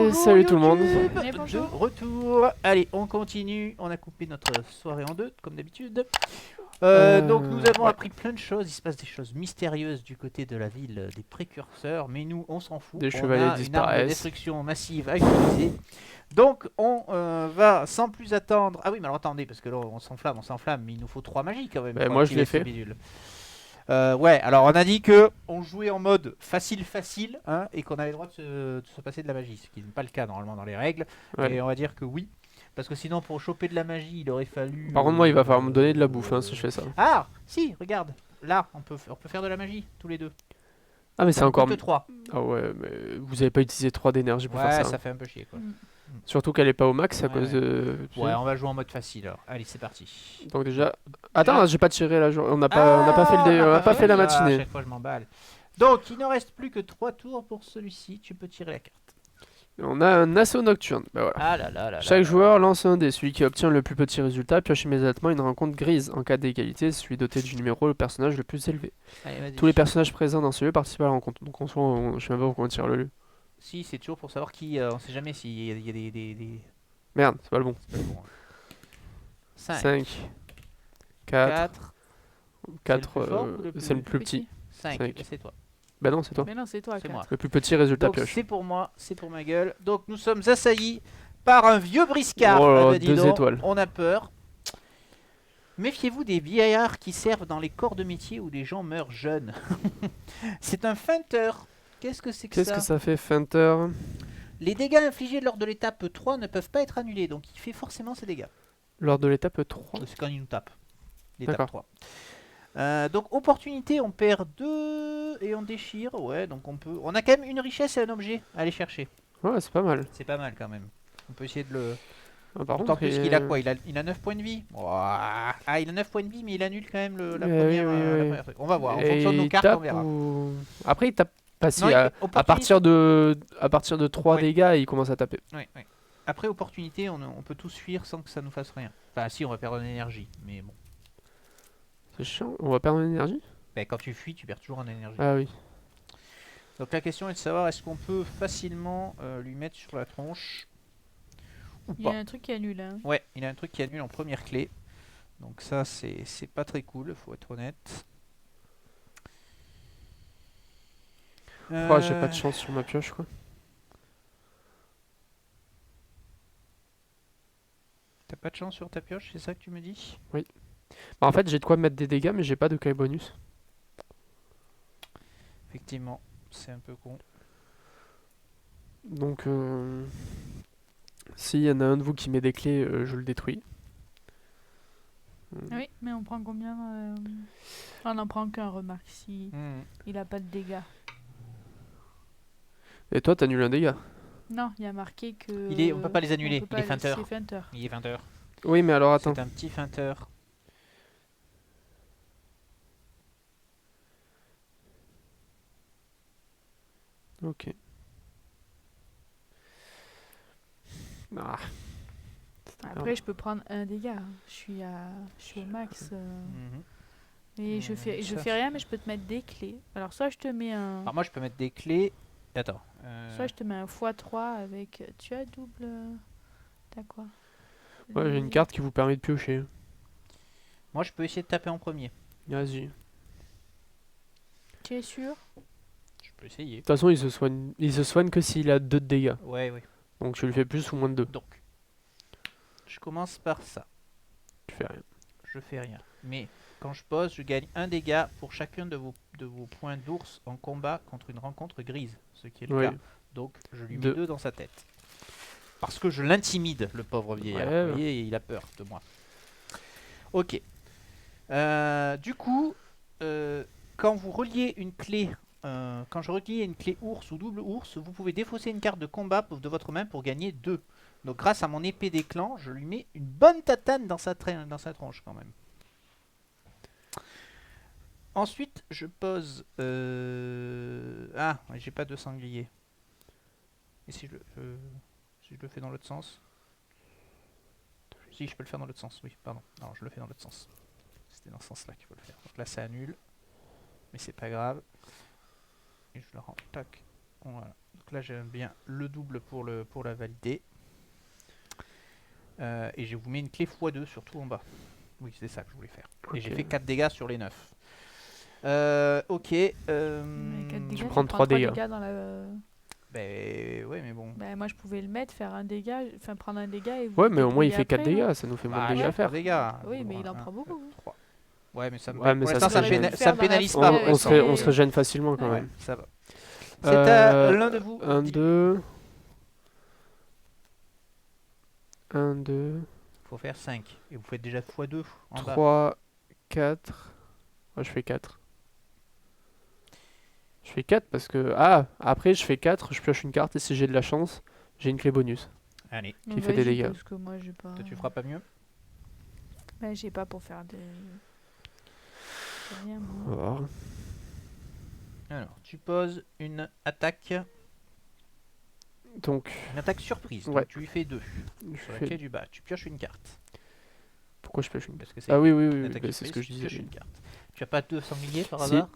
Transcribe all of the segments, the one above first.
bonjour salut tout le monde. YouTube. Mais bonjour. De retour. Allez, on continue. On a coupé notre soirée en deux, comme d'habitude. Donc nous avons appris plein de choses. Il se passe des choses mystérieuses du côté de la ville des précurseurs. Mais nous, on s'en fout. Des On chevaliers a une arme de disparaissent. destruction massive à utiliser. Donc on va sans plus attendre. Ah oui, mais alors attendez, parce que là on s'enflamme. Mais il nous faut 3 magies quand même. Bah, pour moi, je activer l'ai ce fait. bidule. Ouais, alors on a dit que on jouait en mode facile hein, et qu'on avait le droit de se passer de la magie, ce qui n'est pas le cas normalement dans les règles. Ouais. Et on va dire que oui, parce que sinon pour choper de la magie, il aurait fallu. Par contre, moi, il va falloir me donner de la bouffe si je fais ça. Ah, si, regarde, là on peut faire de la magie tous les deux. Ah, mais c'est encore. 3. Ah ouais, mais vous avez pas utilisé 3 d'énergie pour Ouais, faire ça. ça fait un peu chier quoi. Surtout qu'elle est pas au max à Ouais, cause ouais. de. Ouais, on va jouer en mode facile alors. Allez, c'est parti. Donc déjà. Attends, j'ai pas tiré la journée. On n'a pas fait on n'a pas fait la à matinée. chaque fois je m'emballe. Donc il ne reste plus que 3 tours pour celui-ci. Tu peux tirer la carte. On a un assaut nocturne. Bah voilà. Ah là là là. Chaque joueur lance un dé. Celui qui obtient le plus petit résultat pioche immédiatement une rencontre grise. En cas d'égalité, c'est celui doté du numéro le personnage le plus élevé. Allez, vas-y. Tous les personnages présents dans ce lieu participent à la rencontre. Donc en soi, je sais même pas pourquoi on tire le lieu. Si, c'est toujours pour savoir qui. On sait jamais s'il y a des... Merde, c'est pas le bon. 5, 5, 4, 4. c'est le plus petit. 5, Cinq. c'est toi. Bah non, c'est toi. Mais non, c'est toi. C'est moi. Le plus petit résultat Donc pioche. c'est pour moi, c'est pour ma gueule. Donc nous sommes assaillis par un vieux briscard. Oh là là, Ah bah, dis 2 donc, étoiles. On a peur. Méfiez-vous des vieillards qui servent dans les corps de métier où des gens meurent jeunes. C'est un feinteur. Qu'est-ce que c'est que Qu'est-ce ça que ça fait, Feinter? Les dégâts infligés lors de l'étape 3 ne peuvent pas être annulés, donc il fait forcément ses dégâts. Lors de l'étape 3. C'est quand il nous tape. L'étape D'accord. 3. Donc opportunité, on perd 2 et on déchire. Ouais, donc on peut. On a quand même une richesse et un objet à aller chercher. Ouais, c'est pas mal. C'est pas mal quand même. On peut essayer de le. Ah, par D'autant contre, plus qu'il a quoi il a 9 points de vie. Ouah. Ah, il a 9 points de vie, mais il annule quand même la Oui, première. oui, La oui. première truc. On va voir. En Et fonction de nos il cartes, tape on verra. Après, il tape. Pas si, Non, à partir opportunité. de 3 Oui. dégâts, il commence à taper. Oui, oui. Après opportunité, on peut tous fuir sans que ça nous fasse rien. Enfin, si, on va perdre en énergie, mais bon. C'est chiant. On va perdre en énergie? Ben, quand tu fuis, tu perds toujours en énergie. Ah oui. Donc la question est de savoir est-ce qu'on peut facilement lui mettre sur la tronche ou Il y a pas. un truc qui annule. Hein. Ouais, il a un truc qui annule en première clé. Donc ça, c'est pas très cool, faut être honnête. Oh, j'ai pas de chance sur ma pioche, quoi. T'as pas de chance sur ta pioche, c'est ça que tu me dis? Bah, en fait, j'ai de quoi mettre des dégâts, mais j'ai pas de caille bonus. Effectivement, c'est un peu con. Donc, s'il y en a un de vous qui met des clés, je le détruis. Ah oui, mais on prend combien On en prend qu'un, remarque, si il a pas de dégâts. Et toi, t'annules un dégât. Non, il y a marqué que. On peut pas les annuler, on peut il est pas- feinteur. C'est feinteur. Il est feinteur. Oui, mais alors attends. C'est un petit feinteur. Ok. Ah. Après, je peux prendre un dégât. Je suis au max. Et je fais rien, mais je peux te mettre des clés. Alors, soit je te mets un. Alors moi, je peux mettre des clés. Attends. Soit je te mets un x3 avec. Tu as double. T'as quoi? Ouais, j'ai une carte qui vous permet de piocher. Moi, je peux essayer de taper en premier. Vas-y. De Tu es sûr? Je peux essayer. toute façon, il se soigne que s'il a 2 de dégâts. Ouais, ouais. Donc tu lui fais plus ou moins de 2. Donc, je commence par ça. Tu fais rien. Je fais rien. Mais quand je pose, je gagne un dégât pour chacun de vos points d'ours en combat contre une rencontre grise. Ce qui est le Oui. cas. Donc, je lui mets Deux. 2 dans sa tête. Parce que je l'intimide, le pauvre vieillard. Ouais. Vous voyez, il a peur de moi. Ok. Du coup, quand vous reliez une clé, quand je relie une clé ours ou double ours, vous pouvez défausser une carte de combat de votre main pour gagner 2. Donc grâce à mon épée d'éclan, je lui mets une bonne tatane dans sa tronche quand même. Ensuite, je pose... Ah, j'ai pas de sanglier. Et si je le fais dans l'autre sens? Si, je peux le faire dans l'autre sens, oui, pardon. Alors, je le fais dans l'autre sens. C'était dans ce sens-là qu'il faut le faire. Donc là, ça annule. Mais c'est pas grave. Et je le rends. Tac. Voilà. Donc là, j'ai bien le double pour la valider. Et je vous mets une clé x2 surtout en bas. Oui, c'est ça que je voulais faire. Et j'ai Ok. fait 4 dégâts sur les 9. Ok. Mais 4 dégâts, je tu prends prends 3 3 dégâts. dans la... Ben ouais, mais bon. Bah, moi, je pouvais le mettre, faire un dégât, enfin prendre un dégât et vous Ouais, mais au moins il débrouiller fait 4 après, non dégâts, ça nous fait moins de Bah, dégâts j'ai à faire. 3 dégâts. Oui, mais il en prend beaucoup. 3. Ouais, mais ça me, Ouais, mais pour ça l'instant, serait- J'aurais pu le ça faire me dans la pénalise foulée pas. avec On se les- régène facilement quand Ouais, même. ça va. C'est à l'un de vous. 1, 2. 1, 2, Faut faire 5. Et vous faites déjà x2 en bas. 3, 4. Ouais, je fais 4. Je fais 4 parce que... Ah, après je fais 4, je pioche une carte et si j'ai de la chance, j'ai une clé bonus. Allez, Qui fait des Vas-y, dégâts. Parce que moi, j'ai pas... toi tu feras pas mieux. Bah, j'ai pas pour faire des... J'ai rien, On moi. va voir. Alors, tu poses une attaque. Donc, Une attaque surprise. Ouais. Donc tu lui fais 2. je Sur la fais... clé du bas. Tu pioches une carte. Pourquoi je pioche une Parce que c'est Ah oui, oui, une oui, attaque bah, c'est surprise, ce que je tu disais. pioches une carte. Tu as pas 2 sangliers par Si. hasard.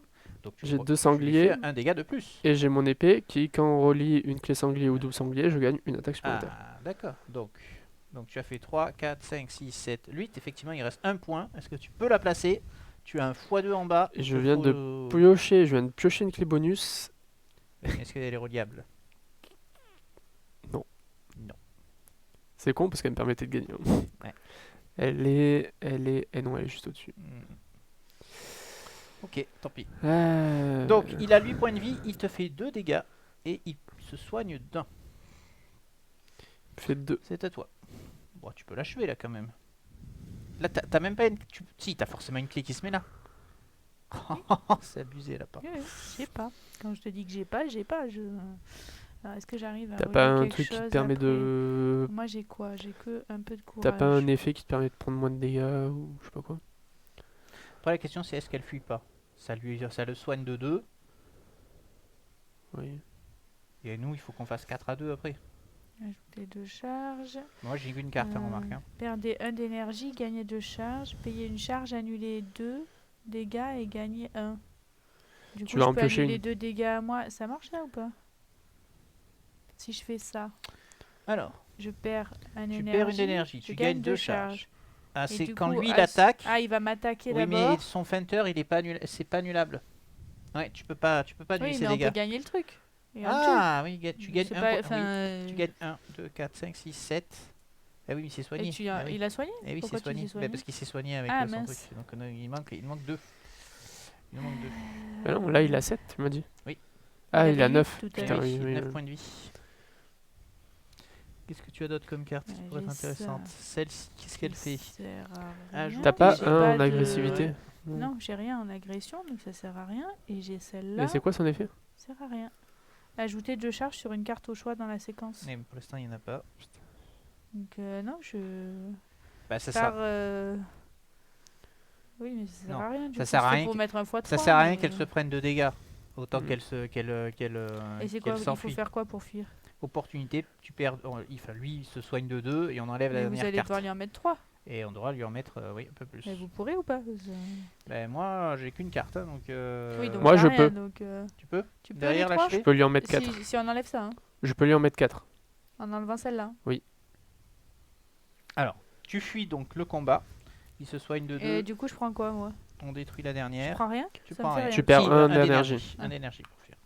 Donc J'ai tu 2 lui sangliers. fais un dégât de plus. Et j'ai mon épée qui, quand on relie une clé sanglier ou double sanglier, je gagne une attaque supplémentaire. Ah, d'accord. Donc tu as fait 3, 4, 5, 6, 7, 8. Effectivement, il reste un point. Est-ce que tu peux la placer? Tu as un x2 en bas. Et je Il te viens faut de le- je viens de piocher une clé bonus. Est-ce qu'elle est reliable? C'est con parce qu'elle me permettait de gagner. Hein. Ouais. Et non, elle est juste au-dessus. Ok, tant pis. Euh, Donc, il a 8 points de vie, il te fait 2 dégâts et il se soigne d'un. fait 2. C'est à toi. Bon, tu peux l'achever là quand même. Là, t'as même pas une. Si, t'as forcément une clé qui se met là. C'est abusé là pas. Ouais, j'ai pas. Quand je te dis que j'ai pas, j'ai pas. Alors, est-ce que j'arrive à T'as pas relier un quelque truc qui te chose permet après de. Moi, j'ai quoi? J'ai que un peu de courage. T'as pas un effet qui te permet de prendre moins de dégâts ou je sais pas quoi. Après, la question c'est est-ce qu'elle fuit pas? Ça le soigne de 2. Oui. Et nous, il faut qu'on fasse 4 à 2 après. Ajouter 2 charges. Moi, j'ai vu une carte, hein, remarque. Hein. Perdez 1 d'énergie, gagnez 2 charges. Payez une charge, annulez 2 dégâts et gagnez 1. Du Tu coup, vas je en peux piocher annuler une. 2 dégâts à moi. Ça marche là ou pas? Si je fais ça, Alors, je perds un tu énergie. perds une énergie, je tu gagne gagnes 2 2 charges. Ah, Et c'est du quand coup, lui il attaque. Ah, il va m'attaquer Oui, d'abord. mais son feinteur, il est pas c'est pas annulable. Ouais, tu peux pas annuler Oui, ses mais on peut dégâts. gagner le truc. Et on le Ah, oui, tu tue. gagnes C'est un pas- point. enfin, Oui, tu gagnes 1, 2, 4, 5, 6, 7. Ah oui, mais c'est soigné. Et Ah oui. il a soigné? Eh oui, c'est Pourquoi tu soigné. dis soigné? Parce qu'il s'est soigné avec Ah, son mince. truc. Donc il manque 2. Il en manque 2. Ah non, là il a 7, tu m'as dit. Oui. Ah, il avait a huit 9. tout à Putain, l'heure. oui, 9 oui. points de vie. Qu'est-ce que tu as d'autre comme carte qui Ouais, pourrait être j'ai intéressante? ça. Celle-ci, qu'est-ce qu'elle fait? sert à Ajoute- rien. T'as pas J'ai un en de- agressivité? Non, j'ai rien en agression, donc ça sert à rien. Et j'ai Et celle-là, c'est quoi son effet? ça sert à rien. Ajouter 2 charges sur une carte au choix dans la séquence. Mais pour l'instant, il n'y en a pas. Donc non, je Bah, ça pars... sert, Oui, mais ça sert Non, à rien. Du ça coup, sert à c'est rien pour que- mettre un x3. ça sert à rien mais- qu'elle se prenne de dégâts. Autant Mm. qu'elle Et c'est quoi? Il faut s'enfuit. faire quoi pour fuir? Opportunité, tu perds. Enfin, lui, il se soigne de 2 et on enlève la Mais vous dernière allez carte. devoir lui en mettre 3. Et on devra lui en mettre oui, un peu plus. Mais vous pourrez ou pas? Ben, moi, j'ai qu'une carte, hein, donc. Oui, donc Moi, t'as je rien, peux. donc, Tu peux tu peux Derrière les 3 l'achever Je peux lui en mettre 4. si on enlève ça, hein, Je peux lui en mettre 4. en enlevant celle-là. Alors, tu fuis donc le combat. Il se soigne de 2. Et du coup, je prends quoi, moi? On détruit la Je dernière. prends rien? Tu Ça prends me fait rien. rien. Tu perds Si, un d'énergie. d'énergie. Un d'énergie pour fuir.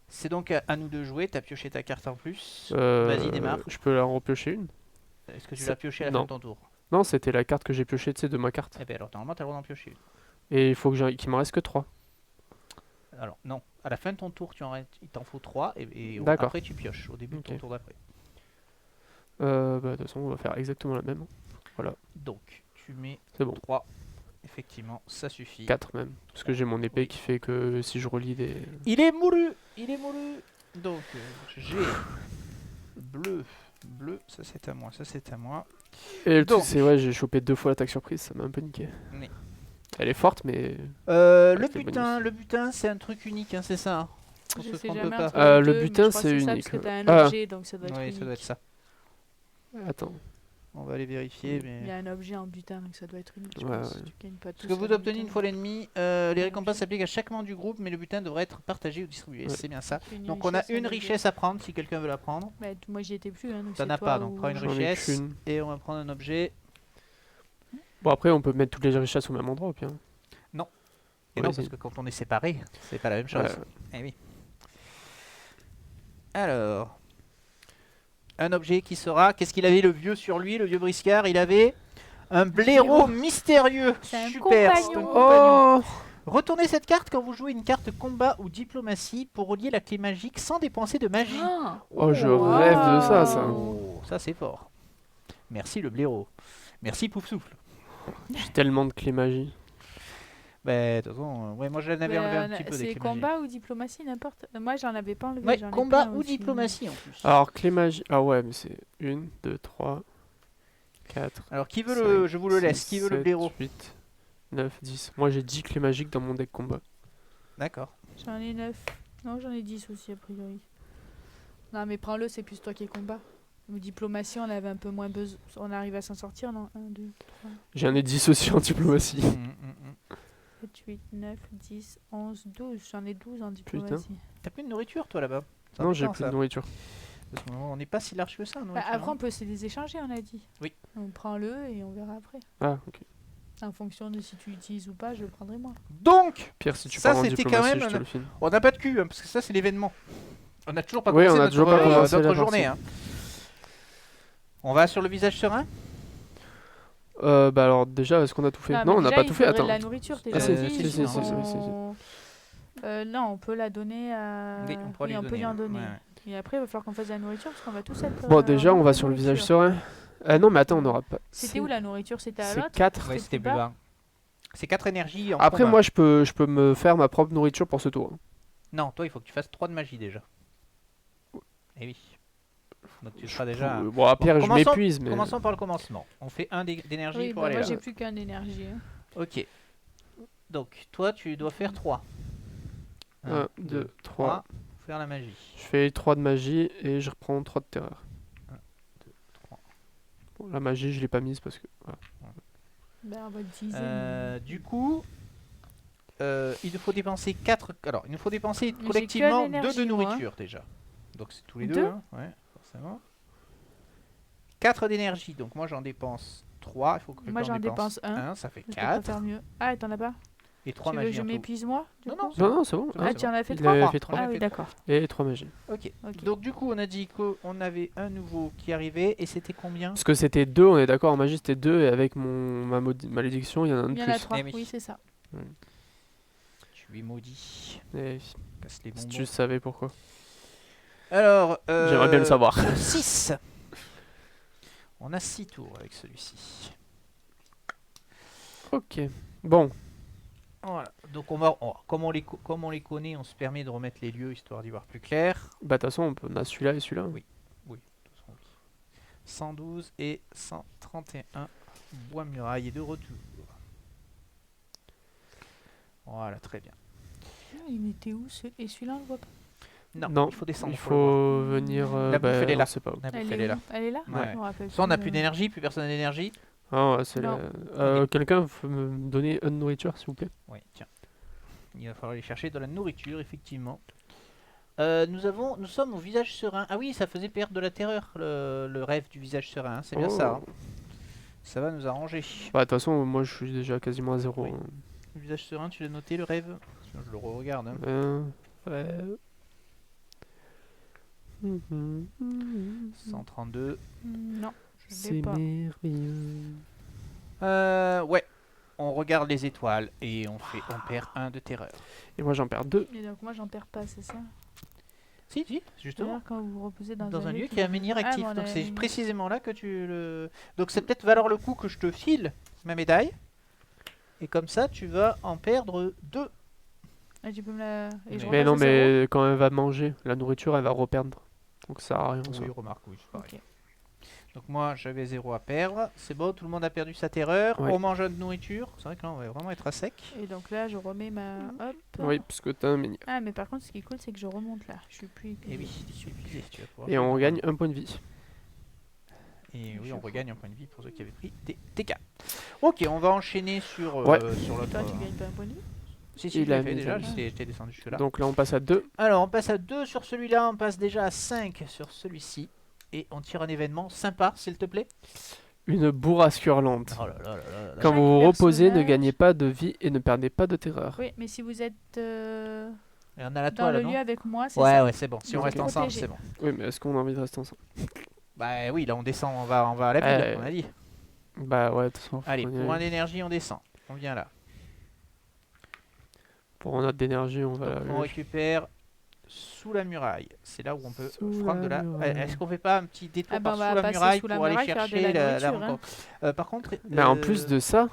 C'est donc à nous de jouer. T'as pioché ta carte en plus. Vas-y, Vas-y, démarre. Je peux la repiocher une? Est-ce que tu c'est- l'as pioché à la fin non. de ton tour? Non, c'était la carte que j'ai piochée, tu sais, de ma carte. Eh ben alors, normalement, t'as le droit d'en piocher une. Et il faut qu'il m'en reste que 3. Alors, non. À la fin de ton tour, il t'en faut 3 et D'accord. après, tu pioches au début de ton Ok. tour d'après. Bah, de toute façon, on va faire exactement la même. Donc, tu mets C'est bon. 3. Effectivement, ça suffit. 4 même. Parce que j'ai mon épée Oui. qui fait que si je relis des. Il est mouru. Il est mouru. Donc, j'ai bleu. Bleu, ça c'est à moi, ça c'est à moi. Et le truc, Donc. c'est ouais, j'ai chopé 2 fois l'attaque surprise, ça m'a un peu niqué. Oui. Elle est forte, mais. Le Avec les butin, bonus. le butin, c'est un truc unique, hein, c'est ça. Hein. On Je se sais trompe jamais pas. entre Le les deux, mais butin, je crois que c'est ça, unique, parce que t'as un ouais. Ah. objet, donc ça doit être Oui, unique. ça doit être ça. Attends. On va aller vérifier. Il y Mais... a un objet en butin, donc ça doit être une. Je Ouais, pense. ouais. Tu gagnes pas Ce tout que sur vous le obtenez butin. une fois l'ennemi, les récompenses s'appliquent à chaque membre du groupe, mais le butin devrait être partagé ou distribué. Ouais. C'est bien ça. Une Donc on a une objet. richesse à prendre si quelqu'un veut la prendre. Bah, moi j'y étais plus. Hein, donc T'en c'est as toi pas, donc ou- prends une J'en ai richesse qu'une. et on va prendre un objet. Bon, après, on peut mettre toutes les richesses au même endroit, au pire. Et Ouais, non, si. parce que quand on est séparés, c'est pas la même chose. Ouais. Eh oui. Alors, un objet qui sera. Qu'est-ce qu'il avait le vieux sur lui, le vieux briscard? Il avait un blaireau mystérieux. C'est un Super. c'est un compagnon. compagnon. Oh Retournez cette carte quand vous jouez une carte combat ou diplomatie pour relier la clé magique sans dépenser de magie. Ah, Oh, je rêve de ça, ça. Oh, ça c'est fort. Merci le blaireau. Merci Pouf Souffle. J'ai tellement de clés magie. Bah, de toute façon, ouais, moi j'en avais enlevé un petit peu des c'est clés magiques. combat ou diplomatie, n'importe. Moi j'en avais pas enlevé. Ouais, j'en ai combat plein ou aussi. diplomatie en plus. Alors, clé magie. Ah ouais, mais c'est 1, 2, 3, 4. Alors qui veut le. Je vous le laisse. Qui veut le blaireau? 8, 9, 10. Moi, j'ai 10 clés magiques dans mon deck combat. D'accord. J'en ai 9. Non, j'en ai 10 aussi a priori. Non, mais prends-le, c'est plus toi qui es combat. Ou diplomatie, on avait un peu moins besoin. On arrive à s'en sortir, non 1, 2, 3, J'en ai 10 aussi en diplomatie. 7, 8, 9, 10, 11, 12. J'en ai 12 en diplomatie. T'as plus de nourriture toi là-bas? C'est Non, j'ai important, plus de ça. nourriture. Parce qu'on n'est pas si large que ça. Bah, nourriture, après, hein. on peut se les échanger, on a dit. Oui. On prend le et on verra après. Ah, ok. En fonction de si tu l'utilises ou pas, je le prendrai moi. Donc, Pire, si tu Ça, parles en c'était quand diplomatie, même je te un- le filme. on n'a pas de cul, hein, parce que ça c'est l'événement. On n'a toujours pas Oui, commencé on a notre, toujours pas commencé notre la journée. partie. Hein. On va sur le visage serein? Bah alors, déjà, est-ce qu'on a tout fait? mais Non, on n'a déjà, pas il tout fait. faudrait Attends. de la nourriture déjà. Ah, si, aussi, si, il si, faut si, qu'on- non, on peut la donner à. Oui, on pourra lui on peut donner, lui en ouais. donner. Ouais. Et après, il va falloir qu'on fasse de la nourriture parce qu'on va tous être. Bon, déjà, on va en sur le visage nourriture. serein. Non, mais attends, on n'aura pas. C'était où la nourriture? C'était à C'est l'autre 4. Ouais, C'était c'était plus bas. bas. C'est 4 énergies en Après, combat. moi, je peux me faire ma propre nourriture pour ce tour. hein. Non, toi il faut que tu fasses 3 de magie déjà. Eh oui. Donc tu seras Je déjà. peux- Bon, à Pierre, je commençons- m'épuise, mais. Commençons par le commencement. On fait un d'énergie Oui, pour bah, aller moi là. j'ai plus qu'un d'énergie. hein. Ok. Donc toi tu dois faire 3. 1, 2, 3. Faire la magie. Je fais 3 de magie et je reprends 3 de terreur. 1, 2, 3. Bon, la magie, je l'ai pas mise parce que. Voilà. Ben, on va utiliser. Du coup, il nous faut dépenser 4. Alors, il nous faut dépenser Mais j'ai collectivement que 2 de l'énergie, moi, hein. nourriture déjà. Donc c'est tous les Deux deux, hein. Ouais, forcément. 4 d'énergie, donc moi j'en dépense 3. Il faut que Moi, quelqu'un j'en dépense dépense un. 1, ça fait Je peux pas 4. faire mieux. Ah, t'en as pas? Et 3 Tu veux que magies je en tout. m'épuise moi du Non, coup non, c'est Non, bon. non, c'est bon. C'est bon, hein. Ah, tu en as fait Il 3? avait fait 3. Ah oui, d'accord. Et 3 magies. Ok. Ok. Donc du coup, on a dit qu'on avait un nouveau qui arrivait et c'était combien? Parce que c'était 2, on est d'accord, en magie c'était 2 et avec ma malédiction, il y en a un de Il y en a plus. 3. Eh oui. Oui, c'est ça. Tu es maudit. Et Casse les si bonbons. tu savais pourquoi. Alors, J'aimerais bien le savoir. 6. On a 6 tours avec celui-ci. Ok. Bon, Voilà. Donc comme on les connaît, on se permet de remettre les lieux histoire d'y voir plus clair. bah de toute façon, on a celui-là et celui-là. Oui. De toute façon, oui. 112 et 131 bois muraille et de retour. Voilà, très bien. Il était où et celui-là, on le voit pas. Non, il faut descendre. Il pour le voir. faut venir. La bouffe, elle est là. on sait pas où. La bouffe, Elle elle est est là. où? Elle est là? Ouais. Je me rappelle Soit on n'a plus, plus d'énergie, plus personne n'a d'énergie. Ah, ouais, c'est Non. quelqu'un peut me donner une nourriture, s'il vous plaît? Oui, tiens. Il va falloir aller chercher de la nourriture, effectivement. Nous sommes au visage serein. Ah oui, ça faisait perdre de la terreur, le rêve du visage serein. Hein, c'est bien Oh. ça. Hein. Ça va nous arranger. Bah de toute façon, moi je suis déjà quasiment à 0. Oui. Le visage serein, tu l'as noté, le rêve? Je le regarde. Hein. Ouais. 132. Non, je C'est l'ai pas. merveilleux. Ouais. On regarde les étoiles et on perd 1 de terreur. Et moi j'en perds 2. Et donc, moi, j'en perds pas, c'est ça? Si, justement. D'ailleurs, quand vous vous reposez dans Dans un lieu qui qui a un menhir Ah, actif. bon, on Donc a c'est un- précisément là que tu le... Donc c'est peut-être valoir le coup que je te file ma médaille. Et comme ça, tu vas en perdre 2. Ah, tu peux me la. Et je Mais Mais repasse non, à zéro. mais quand elle va manger la nourriture, elle va reperdre. Donc ça sert à rien. ça. Oui, remarque, oui, c'est pareil. Ok. Donc moi, j'avais 0 à perdre. C'est bon, tout le monde a perdu sa terreur. Ouais. On mange un de nourriture. C'est vrai que là, on va vraiment être à sec. Et donc là, je remets ma. Hop. Oui, puisque t'as un menhir. Ah, mais par contre, ce qui est cool, c'est que je remonte là. Je suis plus Et épuisée. oui, je suis épuisé. Tu vas pouvoir Et faire on ton- gagne un point de vie. Et oui, Je on fous. regagne un point de vie pour ceux qui avaient pris des TK. Ok, on va enchaîner sur, Ouais. sur l'autre. Toi, tu gagnes pas un point de vie? Si, Il je l'ai a fait mis déjà, ça. j'étais descendu jusque-là. Donc là, on passe à 2. Alors, on passe à 2 sur celui-là, on passe déjà à 5 sur celui-ci. Et on tire un événement sympa, s'il te plaît. Une bourrasque hurlante. Oh là là là là là. Quand Chaque vous vous reposez, ne personnage- gagnez pas de vie et ne perdez pas de terreur. Oui, mais si vous êtes Et on a la dans toile, le non? lieu avec moi, c'est Ouais, ça. ouais, c'est bon. Si on Ok. reste ensemble, Protégé. c'est bon. Oui, mais est-ce qu'on a envie de rester ensemble? Bah oui, là on descend, on va à la ville, on a dit. Bah ouais, de toute façon. faut Allez, qu'on y pour aille. un d'énergie, on descend. On vient là. Pour un autre d'énergie, on va Donc, là. on récupère sous la muraille. C'est là où on peut Sous prendre la de la. muraille. Est-ce qu'on fait pas un petit détour Ah bah, par on va sous la passer muraille sous la pour aller muraille, faire de chercher la la nourriture, rencontre par contre. Mais en plus de ça.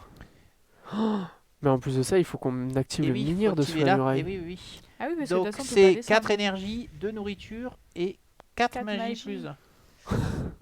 Mais en plus de ça, il faut qu'on active et le oui, menhir faut de activer sous la là. muraille. Et oui, oui, oui. Ah oui, parce que de Donc toute façon, on peut c'est pas 4 descendre. énergies, 2 nourritures et 4 Quatre magies magies. plus.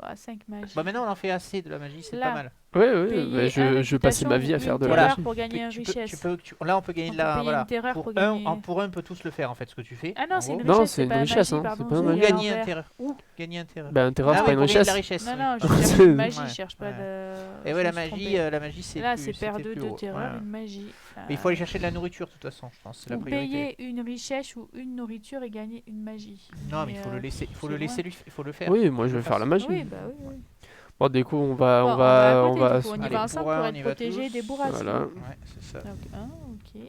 Ah, 5 magies. Bah maintenant on en fait assez de la magie, c'est Là. pas mal. Ouais, ouais, Payer bah, je passais ma vie à faire de la terreur magie. pour gagner une Tu peux- richesse. là on peut gagner On de peut la payer voilà. une terreur Pour pour un, gagner. pour un, on peut tous le faire en fait ce que tu fais. Ah non, en c'est une gros. Non, richesse, c'est une pas richesse, magie, hein, pardon, c'est pas une j'ai Ou magie. dit à gagner un l'envers. terreur. Ou gagner un terreur. Bah, un terreur, Ah c'est oui, pas une pour gagner de la richesse. richesse. Non, oui. non, je cherche une magie, Ouais. je cherche pas Ouais. de. Et je ouais, me suis trompée. la magie c'est Là, plus- c'est paire c'était de plus deux haut. terreurs, Ouais. une magie. Mais il faut aller chercher de la nourriture de toute façon, je pense. C'est la Ou priorité. payer une richesse ou une nourriture et gagner une magie. Non, mais il faut le laisser, il faut c'est le laisser loin. lui, il faut le faire. Oui, moi je le vais faire la fasse. magie. Oui, bah oui, oui. Bon, du coup, on Bon, va. on va à On côté, va. du coup, on y Allez, va ensemble pour un, pour on être y va protégé tous. des bourrasques. Voilà. Ouais, c'est ça. Donc, ok.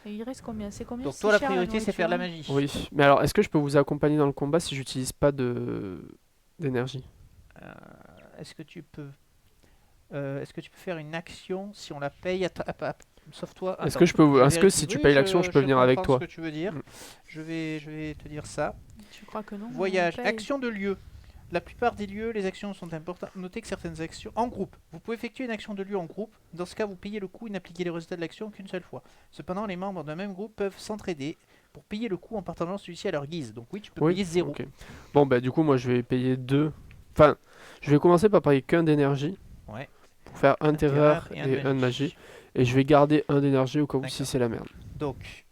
Et il reste combien? C'est combien? Donc si toi la cher, priorité c'est faire de la nourriture magie. Oui. Mais alors, est-ce que je peux vous accompagner dans le combat si j'utilise pas d'énergie? Est-ce que tu peux faire une action si on la paye sauf toi. Est-ce Attends, que je peux je est-ce que si vérifie. tu Oui, payes l'action, je peux venir avec comprends toi? ce que tu veux dire. Mm. Je vais te dire ça. Je crois que non. Voyage, on paye. action de lieu. La plupart des lieux, les actions sont importantes. Notez que certaines actions en groupe. Vous pouvez effectuer une action de lieu en groupe. Dans ce cas, vous payez le coût et n'appliquez les résultats de l'action qu'une seule fois. Cependant, les membres d'un même groupe peuvent s'entraider pour payer le coût en partageant celui-ci à leur guise. Donc oui, tu peux Oui, payer 0. ok. Bon, bah du coup, moi je vais payer 2. Enfin, je vais commencer par payer qu'un d'énergie. Ouais. Pour faire un terreur et un de magie. Et je vais garder un d'énergie au cas où si D'accord. c'est la merde. Donc,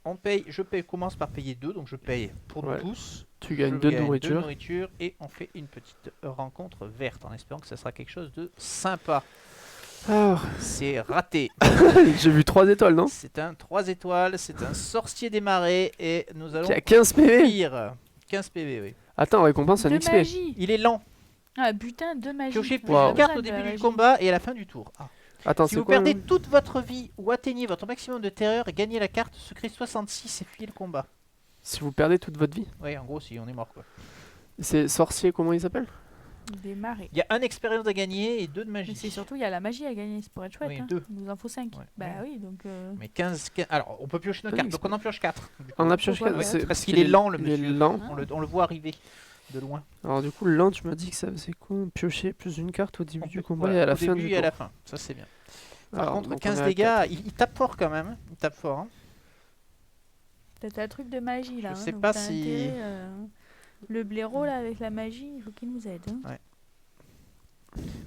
commence par payer 2, donc je paye pour nous Ouais. tous. Tu gagnes Je 2 de gagne nourriture. nourriture et on fait une petite rencontre verte en espérant que ça sera quelque chose de sympa. Alors, C'est raté. j'ai vu 3 étoiles, non? C'est un 3 étoiles, c'est un sorcier des marais et nous allons Qui a 15 PV. pire. 15 PV, oui. Attends, récompense un De XP. magie. Il est lent. Ah putain, de magie. Piochez plus Wow. de cartes au début du combat et à la fin du tour. Ah. Attends, Si c'est vous quoi perdez le- toute votre vie ou atteignez votre maximum de terreur, gagnez la carte secret 66 et fuyez le combat. Si vous perdez toute votre vie. Oui, en gros, si on est mort quoi. C'est sorcier, comment il s'appelle? Des marées. Il y a un expérience à gagner et 2 de magie. Mais c'est surtout, il y a la magie à gagner, c'est pour être chouette. Oui, hein. deux. Il nous en faut 5. Ouais. Bah Ouais. oui, donc. Mais 15. Alors, on peut piocher nos Oui, cartes, c'est donc on en pioche 4. On a pioché Pourquoi quatre, pas c'est- Parce qu'il est lent, le il est monsieur. lent. On le voit arriver de loin. Alors du coup, lent, tu m'as dit que ça faisait quoi? Piocher plus une carte au début On du peut- combat voilà, et à la au fin début du et à tour. la fin. Ça, c'est bien. Par Alors, contre, donc, on 15 est à dégâts, 4. il tape fort quand même. Hein. Il tape fort. Hein. T'as un truc de magie là. Je hein, sais donc pas t'as si- intérêt, le blaireau là avec la magie, il faut qu'il nous aide. Hein.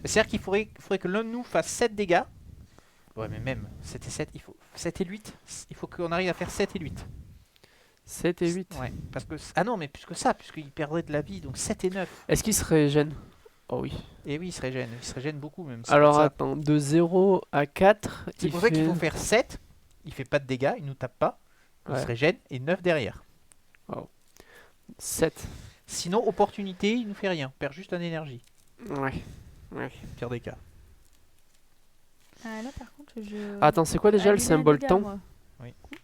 C'est-à-dire qu'il faudrait que l'un de nous fasse 7 dégâts. Ouais, mais même 7 et 7, il faut 7 et 8. Il faut qu'on arrive à faire 7 et 8. 7 et 8. Ouais, parce que ah non, mais plus que ça, puisqu'il perdrait de la vie, donc 7 et 9. Est-ce qu'il se régène? Oh oui. Et oui, il se régène beaucoup même. c'est Alors pour ça. attends, de 0 à 4, C'est il pour ça qu'il fait... faut faire 7. Il fait pas de dégâts, il nous tape pas. Il Ouais. se régène et 9 derrière. 7. Sinon, opportunité, il nous fait rien. On perd juste en énergie. Ouais. Ouais. Pire des cas. Ah là par contre, je. Attends, c'est quoi déjà Ah, le lui, il a un symbole dégât, temps? moi.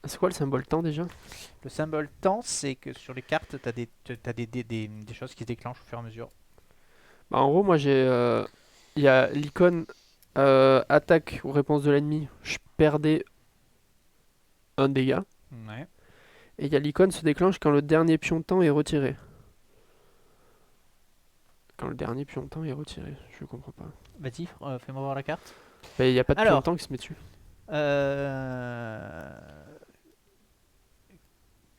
C'est quoi le symbole temps déjà? Le symbole temps, c'est que sur les cartes, t'as des choses qui se déclenchent au fur et à mesure. Bah, en gros, moi j'ai... Il y a l'icône attaque ou réponse de l'ennemi. Je perdais un dégât. Ouais. Et il y a l'icône se déclenche quand le dernier pion de temps est retiré. Quand le dernier pion de temps est retiré, je comprends pas. Vas-y, fais-moi voir la carte. Bah, il n'y a pas de pion Alors. de temps qui se met dessus.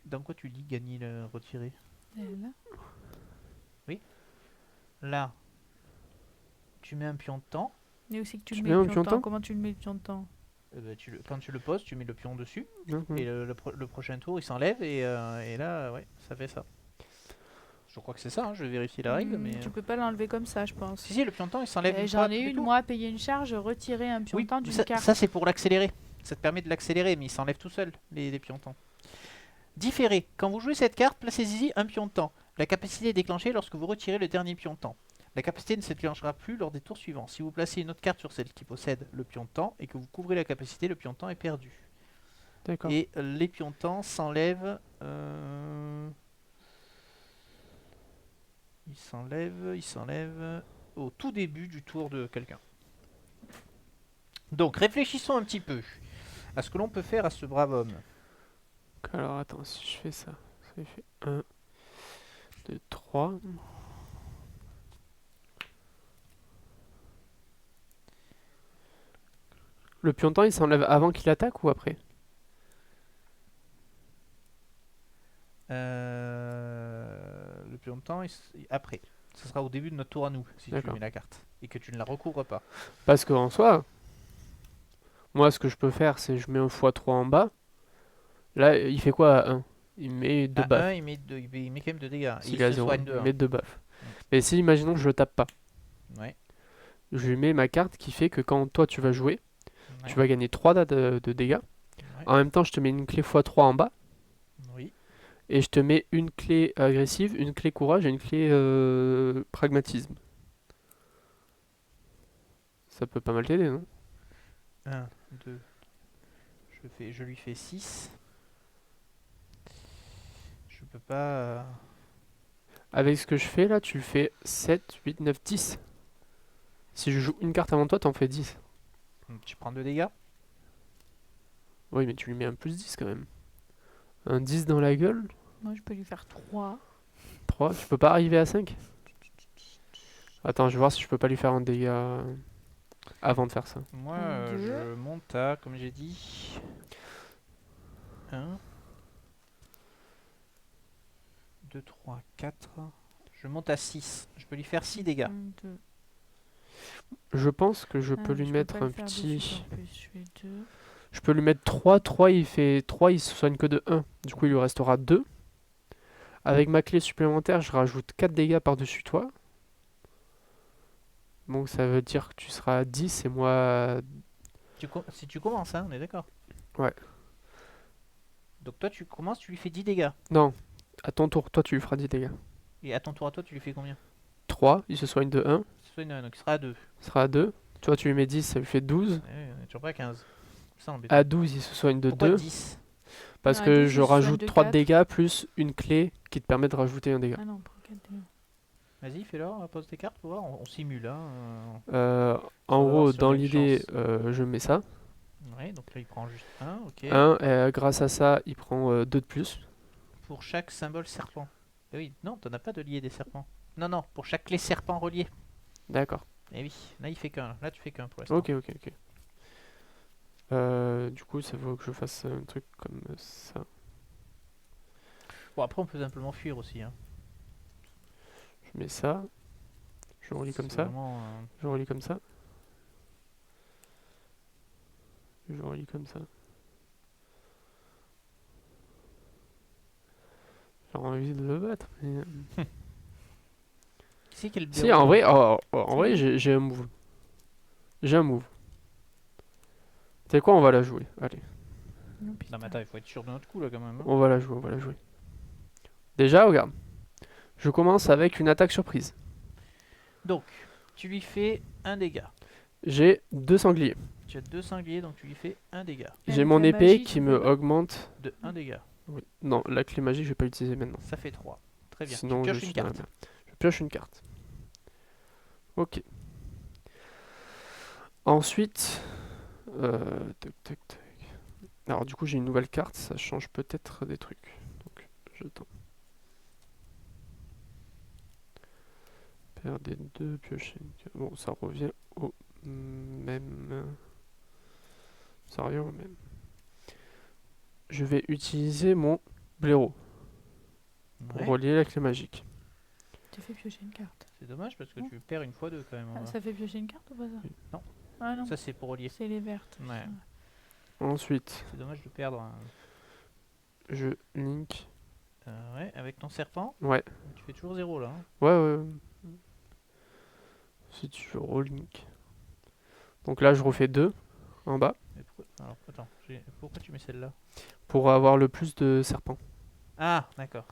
Dans quoi tu lis gagner le retirer? Là. Là, tu mets un pion de temps. Mais où c'est que tu Tu le mets mets un le pion pion de de temps? temps Comment tu le mets le pion de temps? Quand tu le poses, tu mets le pion dessus. Mhm. Et le prochain tour, il s'enlève. Et là, ouais, ça fait ça. Je crois que c'est ça, hein, je vais vérifier la règle. Mais... Tu peux pas l'enlever comme ça, je pense. Si, le pion de temps, il s'enlève une fois J'en tous ai les une, tours. moi, payer une charge, retirer un pion de temps d'une carte. Ça c'est pour l'accélérer. Ça te permet de l'accélérer, mais il s'enlève tout seul, les pions de temps. Différer. Quand vous jouez cette carte, placez-y un pion de temps. La capacité est déclenchée lorsque vous retirez le dernier pion de temps. La capacité ne se déclenchera plus lors des tours suivants. Si vous placez une autre carte sur celle qui possède le pion de temps et que vous couvrez la capacité, le pion de temps est perdu. D'accord. Et les pions de temps s'enlèvent... Ils s'enlèvent au tout début du tour de quelqu'un. Donc réfléchissons un petit peu à ce que l'on peut faire à ce brave homme. Alors attends, si je fais ça, ça fait 1, 2, 3. Le pion de temps, il s'enlève avant qu'il attaque ou après? Le pion de temps, après. Ce sera au début de notre tour à nous, si tu mets la carte. Et que tu ne la recouvres pas. Parce qu'en soi, moi ce que je peux faire, c'est je mets un x3 en bas. Là, il fait quoi à 1? Il met 2 baffes. 1, il met quand même 2 dégâts. S'il a 0, il met 2 baffes. Ouais. Mais si, imaginons que je le tape pas. Ouais. Je lui mets ma carte qui fait que quand toi tu vas jouer, Ouais. tu vas gagner 3 de dégâts. Ouais. En même temps, je te mets une clé x3 en bas. Oui. Et je te mets une clé agressive, une clé courage et une clé pragmatisme. Ça peut pas mal t'aider, non? 1, 2. Je lui fais 6. Je peux pas... Avec ce que je fais là, tu fais 7, 8, 9, 10. Si je joue une carte avant toi, t'en fais 10. Tu prends 2 dégâts. Oui, mais tu lui mets un plus 10 quand même. Un 10 dans la gueule. Moi, je peux lui faire 3. 3, tu peux pas arriver à 5? Attends, je vais voir si je peux pas lui faire un dégât avant de faire ça. Moi, Un, je monte à, comme j'ai dit... 1... 2, 3, 4... Je monte à 6. Je peux lui faire 6 dégâts. 1, 2. Je pense que je peux lui je mettre peux pas un le faire de petit... suite en plus, je fais 2. Je peux lui mettre 3, 3 il fait 3, il se soigne que de 1. Du coup, il lui restera 2. Avec ma clé supplémentaire, je rajoute 4 dégâts par-dessus toi. Donc ça veut dire que tu seras à 10 et moi... Si tu commences, hein, on est d'accord. Ouais. Donc toi, tu commences, tu lui fais 10 dégâts. Non, à ton tour, toi tu lui feras 10 dégâts. Et à ton tour à toi, tu lui fais combien? 3, il se soigne de 1. Donc il sera à 2. Il sera à 2. Toi tu lui mets 10, ça lui fait 12. On est toujours pas à 15. Ça embête. À 12, il se soigne de Pourquoi 2. 10? Parce Ah, que 12, je il se soigne rajoute de 3 4. dégâts plus une clé qui te permet de rajouter un dégât. Ah non, pour 4 dégâts. Vas-y, fais-le, pose tes cartes pour voir. On simule. Hein. En va gros, voir si on dans a une l'idée, chance. je mets ça. Ouais, donc là, il prend juste 1. Ok. 1, grâce à ça, il prend 2 de plus. Pour chaque symbole serpent. Eh oui, non, t'en as pas de lié des serpents. Non, non, pour chaque clé serpent relié. D'accord. Eh oui, là, il fait qu'un. Là, tu fais qu'un pour l'instant. Ok. Du coup, ça vaut que je fasse un truc comme ça. Bon, après, on peut simplement fuir aussi. Hein. Je mets ça. Je relis comme C'est ça. vraiment, Je relis comme ça. Je relis comme ça. J'ai envie de le battre, mais... Qui c'est qui est le Si, bureau? en vrai, j'ai un move. J'ai un move. Tu sais quoi, on va la jouer. Allez, Non, Non, putain. mais attends, il faut être sûr de notre coup, là, quand même. Hein. on va la jouer. Déjà, regarde. Je commence avec une attaque surprise. Donc, tu lui fais un dégât. J'ai 2 sangliers. Tu as 2 sangliers, donc tu lui fais un dégât. Et J'ai avec mon la épée magie, qui tu me peux pas. augmente... De 1 dégât. Oui. Non, la clé magique, je vais pas l'utiliser maintenant. Ça fait 3. Très bien. Sinon, tu je pioches suis une dans la carte. merde. Je pioche une carte. Ok. Ensuite... tac. Alors du coup, j'ai une nouvelle carte, ça change peut-être des trucs. Donc, j'attends. Perdre des 2, piocher une carte. Bon, ça revient au même... Ça revient au même. Je vais utiliser mon blaireau pour Ouais. relier la clé magique. Tu fais piocher une carte. C'est dommage parce que Non. tu perds une fois 2 quand même. Ah, hein. ça fait piocher une carte ou pas ça? Non. Ah non, Ça, c'est pour relier. c'est les vertes. Ouais. Ensuite, C'est dommage de perdre un... je link. Ouais, avec ton serpent. Ouais. Tu fais toujours 0 là. Hein. Ouais. Si tu veux rolling. Donc là, je refais 2 en bas. Alors, attends, pourquoi tu mets celle-là? Pour avoir le plus de serpents. Ah, d'accord.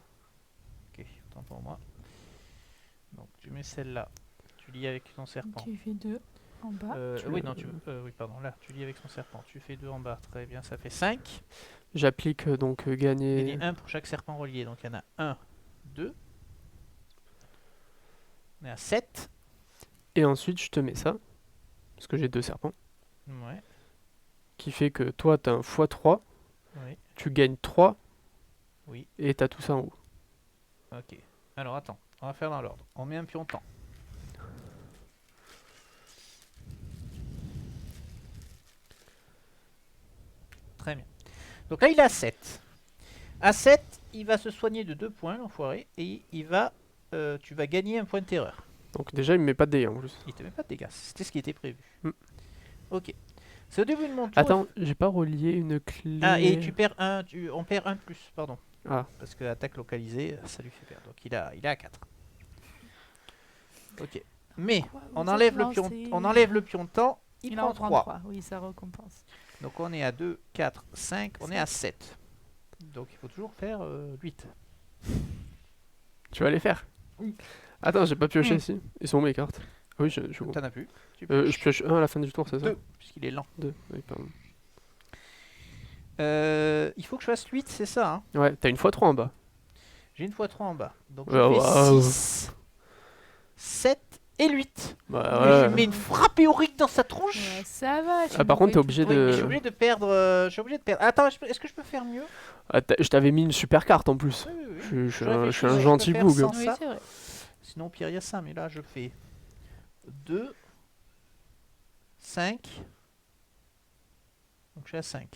Ok, autant pour moi. Donc, tu mets celle-là. Tu lis avec ton serpent. Tu fais 2 en bas. Oui, non, oui, pardon, là, tu lis avec son serpent. Tu fais 2 en bas, très bien, ça fait 5. J'applique donc gagner. Il y a 1 pour chaque serpent relié, donc il y en a 1, 2. On est à 7. Et ensuite, je te mets ça. Parce que j'ai 2 serpents. Ouais, Qui fait que toi, tu as un x3. oui, Tu gagnes 3. oui, Et tu as tout ça en haut. ok. Alors, attends, on va faire dans l'ordre. On met un pion temps. Très bien. Donc là, il est à 7. À 7, il va se soigner de 2 points, l'enfoiré, et tu vas gagner un point de terreur. Donc déjà, il me met pas de dégâts en plus. Il te met pas de dégâts, c'était ce qui était prévu. Mm. Ok. C'est au début de mon tour. Attends, j'ai pas relié une clé. Ah, et tu perds on perd 1 de plus, pardon. Ah. Parce que attaque localisée, ça lui fait perdre. Donc il est à 4. Ok. Mais on enlève le pion de temps, il prend 3. Oui, ça récompense. Donc on est à 2, 4, 5, on est à 7. Donc il faut toujours faire 8. Tu vas les faire? Oui. Attends, j'ai pas pioché ici. Ils sont où mes cartes? Oui, je vois. T'en as plus. Je pioche 1 à la fin du tour, c'est ça? 2, puisqu'il est lent. 2, oui, pardon. Il faut que je fasse 8, c'est ça hein. Ouais, t'as une x3 en bas. J'ai une fois 3 en bas. Donc Ouais, je fais waouh. 6, 7 et 8. Bah, Mais ouais. je mets une frappe éorique dans sa tronche. Ouais, ça va. Ah, par contre, t'es obligé Oui, de. mais je suis obligé de perdre. Attends, est-ce que je peux faire mieux? Ah, je t'avais mis une super carte en plus. Oui. Je suis un je gentil peux faire boug. sans Oui, ça. c'est vrai. Sinon, au pire, il y a ça. Mais là, je fais 2, 5. Donc, je suis à 5.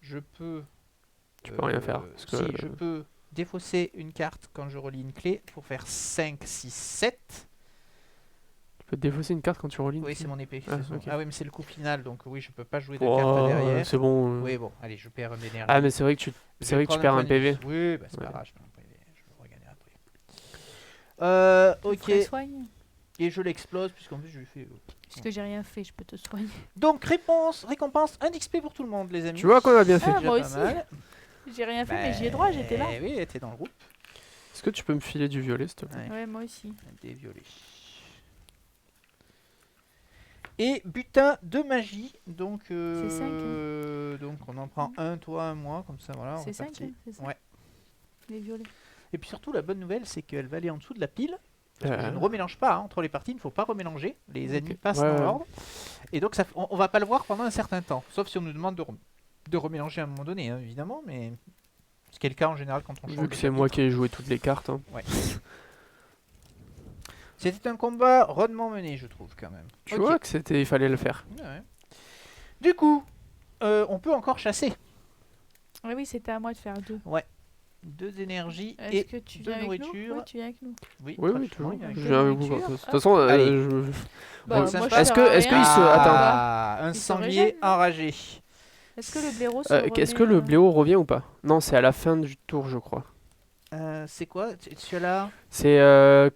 Je peux. Tu peux rien faire. Parce que, Si, je peux défausser une carte quand je relis une clé pour faire 5, 6, 7. Tu peux défausser une carte quand tu relis. Oui, c'est mon épée. Ah, c'est ok. Ah oui, mais c'est le coup final. Donc, oui, je peux pas jouer de Oh, carte derrière. c'est bon. Oui, bon, allez, je perds un d'énergie. Ah, mais c'est vrai que tu perds un PV. Oui, bah, c'est Ouais. pas grave, je perds un PV. Je vais le regagner après. Tu te Ok. soignes. Et je l'explose, puisqu'en plus, je lui fais. Puisque j'ai rien fait, je peux te soigner. Donc, récompense 1 XP pour tout le monde, les amis. Tu vois qu'on a bien fait. Ah, Déjà moi pas aussi. mal. J'ai rien fait, mais j'y ai droit, j'étais là. Oui, t'es dans le groupe. Est-ce que tu peux me filer du violet, s'il te plaît? Ouais, moi aussi. Des violets. Et butin de magie. Donc, C'est 5, donc on en prend un, toi, un, moi, comme ça, voilà. on C'est 5, repartit. c'est ça? Ouais. Les violets. Et puis surtout, la bonne nouvelle, c'est qu'elle va aller en dessous de la pile. Parce que je ne Euh, remélange pas, hein, entre les parties, il ne faut pas remélanger. Les ennemis passent Ouais, dans ouais. l'ordre. Et donc, on va pas le voir pendant un certain temps. Sauf si on nous demande de remélanger à un moment donné, hein, évidemment. Mais ce qui est le cas en général quand on change Vu que de c'est moi chapitre. qui ai joué toutes les cartes. Hein. Ouais. C'était un combat rondement mené, je trouve, quand même. Tu Ok. vois que il fallait le faire. Ouais. Du coup, on peut encore chasser. Ah oui, c'était à moi de faire 2. 2 énergies Est-ce et que tu de viens avec nous? nourriture. Oui, tu viens avec nous. Oui, Oui, pratiquement, toujours. il y a un Je jeu. viens avec vous. nourriture. De toute façon, Allez. Bah, Bon, moi, sympa. je Est-ce sers à que rien. il se- Ah, un Il se sanglier régène, non enragé. Est-ce que le blaireau se Est-ce que remet, le blaireau revient ou pas? Non, c'est à la fin du tour, je crois. C'est quoi celui-là? C'est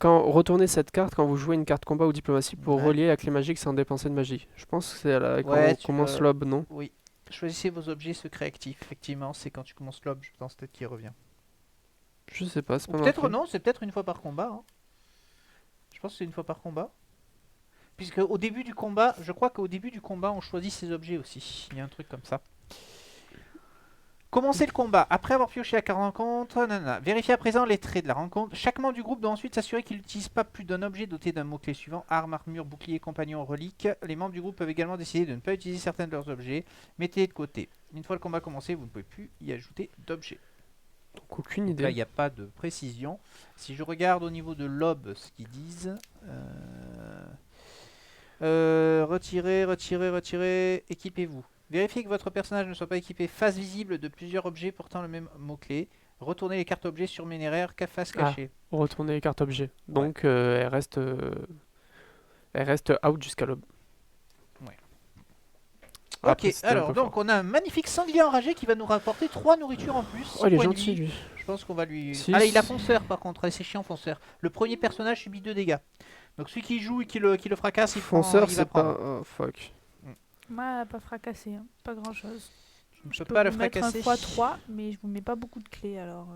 quand retournez cette carte quand vous jouez une carte combat ou diplomatie pour Ouais. relier la clé magique sans dépenser de magie. Je pense que c'est quand Ouais, on commence l'aube, non? Oui. Choisissez vos objets secrets actifs. Effectivement, c'est quand tu commences l'aube, je pense peut-être qu'il revient. Je sais pas, c'est Ou pas peut-être marqué. non, c'est peut-être une fois par combat. Hein. Je pense que c'est une fois par combat. Puisque au début du combat, je crois qu'au début du combat, on choisit ses objets aussi. Il y a un truc comme ça. Commencez le combat. Après avoir pioché la carte rencontre, nanana. Vérifiez à présent les traits de la rencontre. Chaque membre du groupe doit ensuite s'assurer qu'il n'utilise pas plus d'un objet doté d'un mot-clé suivant. Arme, armure, bouclier, compagnon, relique. Les membres du groupe peuvent également décider de ne pas utiliser certains de leurs objets. Mettez-les de côté. Une fois le combat commencé, vous ne pouvez plus y ajouter d'objets. Donc aucune Là, il idée. n'y a pas de précision. Si je regarde au niveau de l'aube ce qu'ils disent... retirez, équipez-vous. Vérifiez que votre personnage ne soit pas équipé face visible de plusieurs objets portant le même mot-clé. Retournez les cartes objets surnuméraires face cachée. Retourner les cartes objets. Donc elle reste out jusqu'à l'aube. Ouais. Après, Ok, c'était un alors peu donc fort. on a un magnifique sanglier enragé qui va nous rapporter 3 nourritures en plus. Oh, il est 6 points de gentil vie. lui. Je pense qu'on va lui... Six. Allez, il a fonceur par contre, allez, c'est chiant fonceur. Le premier personnage subit 2 dégâts. Donc celui qui joue et qui le fracasse, il Fonceur, il va c'est pas. prendre. Oh, fuck. Moi, pas fracassé, hein. Pas grand chose. Je ne Je peux peux pas le vous mettre un fracasser. x3, mais je vous mets pas beaucoup de clés alors.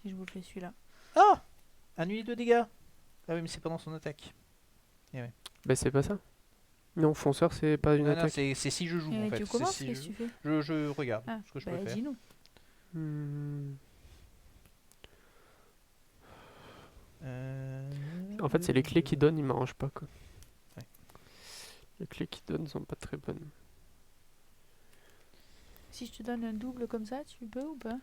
Si je vous fais celui-là. Oh, annuler 2 dégâts. Ah oui, mais c'est pendant son attaque. Bah, c'est pas ça. Non, fonceur, c'est pas une Non, non, attaque. c'est si je joue Et en fait. tu C'est commences, si qu'est-ce que tu fais? je regarde Ah, ce que je bah peux faire. dis-nous. Hmm. Euh, En fait, c'est les clés qui donnent, ils m'arrangent pas quoi. Ouais. Les clés qui donnent sont pas très bonnes. Si je te donne un double comme ça, tu peux ou pas?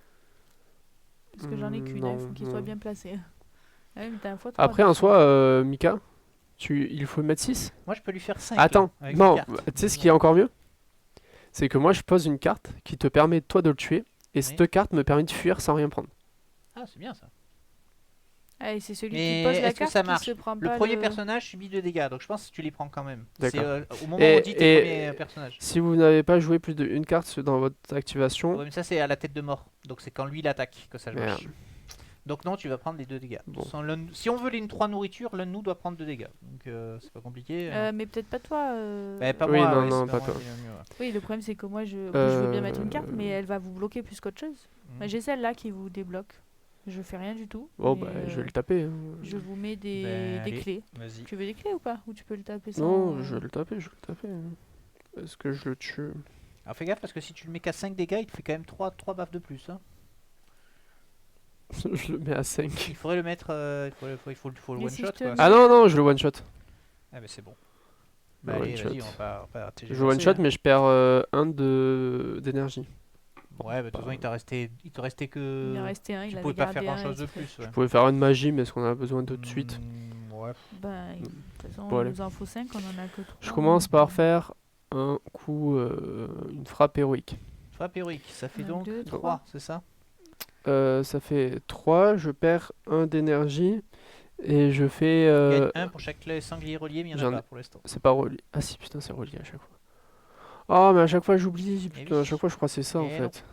Parce que j'en ai qu'une, hein, il faut Non, qu'il soit non. bien placé. Ah oui, mais t'as un fois Après, en soi, Mika, il faut mettre 6. Moi, je peux lui faire 5. Attends, avec non, une carte. tu sais ce qui est encore mieux? C'est que moi, je pose une carte qui te permet, toi, de le tuer. Et Oui. cette carte me permet de fuir sans rien prendre. Ah, c'est bien ça. Ah, et c'est celui Mais qui pose la est-ce que carte ça qui marche? se prend Le pas premier personnage subit 2 dégâts, donc je pense que tu les prends quand même. C'est D'accord. au moment où on dit tes Et- premiers personnages. Si vous n'avez pas joué plus d'une carte dans votre activation, Ouais, mais ça, c'est à la tête de mort. Donc c'est quand lui il attaque que ça marche. Merde. Donc non, tu vas prendre les 2 dégâts. Bon. Si on veut les 3 nourritures, l'un de nous doit prendre 2 dégâts. Donc c'est pas compliqué. Hein. Mais peut-être pas toi. Bah, pas Oui, moi, non, ouais, non, c'est pas moi toi. qui l'ai mieux, ouais. Oui, le problème c'est que moi je veux bien mettre une carte, Euh, mais elle va vous bloquer plus qu'autre chose. Mhm. J'ai celle-là qui vous débloque. Je fais rien du tout. oh, mais, bah, je vais le taper. Hein. je vous mets des allez. clés. Vas-y. Tu veux des clés ou pas? Ou tu peux le taper sans. Non, je vais le taper, je vais le taper. Est-ce que je le tue? Alors fais gaffe parce que si tu le mets qu'à 5 dégâts, il te fait quand même 3 baffes de plus. Hein. Je le mets à 5. Il faudrait le mettre. Il faut le Mais one si shot je te quoi. mets- Ah non, non, je le one shot. Ah, bah c'est bon. Le Bah, one allez, vas-y, shot. on va pas Je le one shot, mais je perds 1 d'énergie. Ouais, bah de toute façon, il te restait que. Il en restait un, il Tu avait pouvais pas gardé faire un grand chose de exprès. plus. Ouais. Je pouvais faire une magie, mais est-ce qu'on a besoin de suite? Ouais. Ben, de toute façon, Bon, il allez. nous en faut 5, on en a que 3. Je commence par faire un coup, une frappe héroïque. Frappe héroïque, ça fait Un, donc deux, 3, trois. c'est ça? Ça fait 3, je perds 1 d'énergie. Et je fais. Il gagne 1 pour chaque clé sanglier relié, mais il n'y en j'en a ai- pas pour l'instant. C'est pas relié. Ah si, putain, c'est relié à chaque fois. Oh, mais à chaque fois j'oublie. Putain, oui. à chaque fois je crois que c'est ça en Eh non. fait.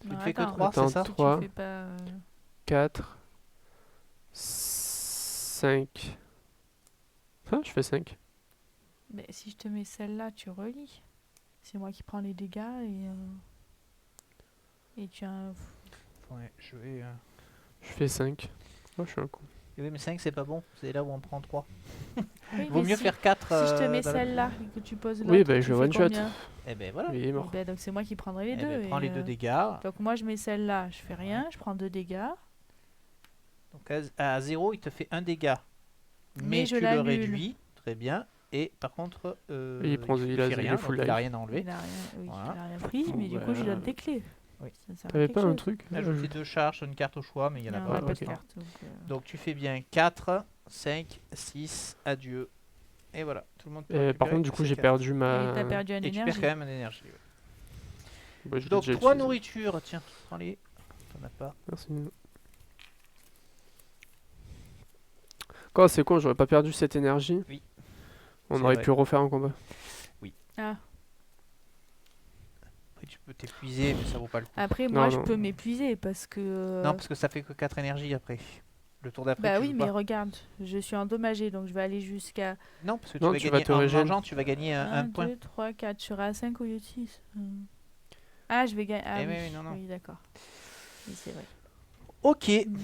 Tu ne fais que 3, Attends, c'est ça? 3, Tu fais pas. 4, 5. Ah, je fais 5. Mais si je te mets celle-là, tu relis. C'est moi qui prends les dégâts et tu as un. Ouais, je vais. Je fais 5. Oh, je suis un con. Oui, mais 5, c'est pas bon, c'est là où on prend 3. Oui, Vaut mais mieux si, faire 4. si je te mets celle-là et que tu poses l'autre, Oui, bah, tu je fais one shot. combien? Eh ben voilà. Il est mort. Ben, donc c'est moi qui prendrai les Eh deux. ben, prends et, les 2 dégâts. Donc moi je mets celle-là, je fais rien, je prends 2 dégâts. Donc à 0, il te fait 1 dégât. Mais je tu le l'annule. réduis. Très bien. Et par contre, Il prend- il a- fait il est rien, full donc il a life. rien à enlever. Il a rien, oui, Voilà. il a rien pris, mais du Bon, coup je lui bah, donne tes clés. oui. Ça sert à T'avais quelque pas un chose. truc Ajouter 2 charges sur une carte au choix, mais il y en a Non, pas. on n'a Ah, pas ok. de carte. Donc tu fais bien 4, 5, 6, adieu. Et voilà, tout le monde peut Par récupérer contre, du coup, ses j'ai cartes. perdu Et ma. t'as perdu un Et tu perds énergie. quand même un énergie. ouais. Bah, je l'ai Donc déjà 3 utilisé. nourritures, tiens, prends-les. T'en as pas. Merci. Quoi, c'est con, j'aurais pas perdu cette énergie. Oui. On C'est aurait vrai. pu refaire un combat. Ah. Après tu peux t'épuiser, mais ça vaut pas le coup. Après, Non, moi je non. peux m'épuiser parce que. Non, parce que ça fait que 4 énergies après. Le tour d'après, Bah tu oui, joues mais pas. regarde, je suis endommagée donc je vais aller jusqu'à Non, parce que Non, tu tu vas vas gagner te en régénérer. mangeant, tu vas gagner un 1, point. 2, 3, 4. Je serai à 5 au lieu de 6. Ah, je vais gagner. Ah Eh oui, oui, non, non. oui, d'accord. Oui, c'est vrai. Ok, Hmm.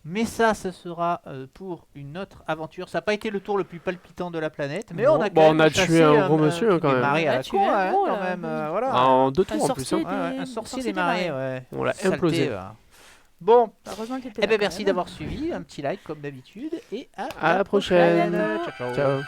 mais ça, ce sera pour une autre aventure. Ça n'a pas été le tour le plus palpitant de la planète, mais Non, on a bon, quand on même a chassé tué un gros monsieur, truc quand des même. marées On à a la tué con, un hein, gros, quand là, même. oui. Voilà. En 2 Un tours en plus. sorcier Hein. Ouais, ouais, des- un sorcier sorcier des marées, des ouais. On l'a Saleté, implosé. va. Bon, Heureusement qu'il était eh là ben quand merci même. d'avoir suivi. Un petit like comme d'habitude. Et À la prochaine. Ciao, ciao. Ciao.